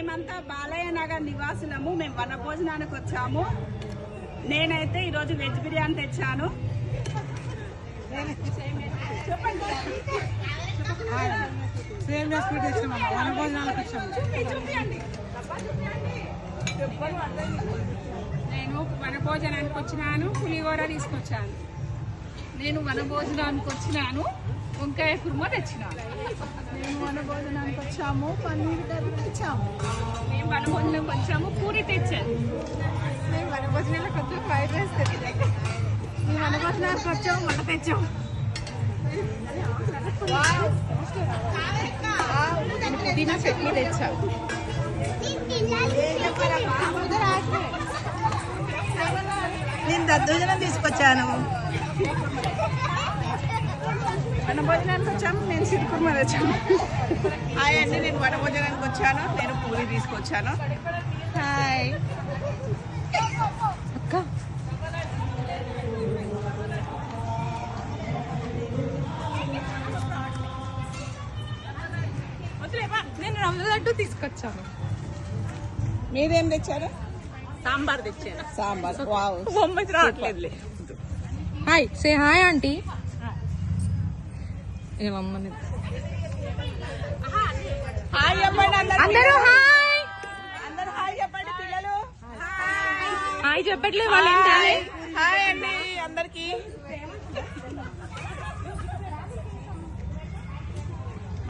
మేమంతా బాలయ్య నగర్ నివాసులము. మేము వన భోజనానికి వచ్చాము. నేనైతే ఈరోజు వెజ్ బిర్యానీ తెచ్చాను. నేను వనభోజనానికి వచ్చినాను, పులిహోర తీసుకొచ్చాను. నేను వనభోజనానికి వచ్చినాను, వంకాయ కుర్మా తెచ్చినాను. మేము వన భోజనానికి వచ్చాము, పన్నీర్ కర్రీ తెచ్చాము. మేము వనభోజనానికి వచ్చాము, పూరి తెచ్చాను. మేము వన భోజనానికి వచ్చాము, ఫ్రైడ్ రైస్ తెచ్చాము. మేము వన భోజనానికి వచ్చాము, వంట తెచ్చాము. పుదీనా చట్నీ తెచ్చాము. నేను దద్దోజనం తీసుకొచ్చాను. వన భోజనానికి వచ్చాము, నేను సిరికుర్మా తెచ్చాను. హాయ్ అండి, నేను వన భోజనానికి వచ్చాను. నేను పూరి తీసుకొచ్చాను. హాయ్ అక్క, నేను రవ్వ లడ్డు తీసుకొచ్చాను. మీరేం తెచ్చారు? సాంబార్ తెచ్చాను. సాంబార్. వావ్, బొమ్మకి రావట్లేదులే. Hi, say hi aunty. Hi చెప్పండి అందరూ హాయ్. అందరూ హాయ్ చెప్పండి పిల్లలు. హాయ్ చెప్పట్లేదు వాళ్ళు. హాయ్ అండి అందరికి.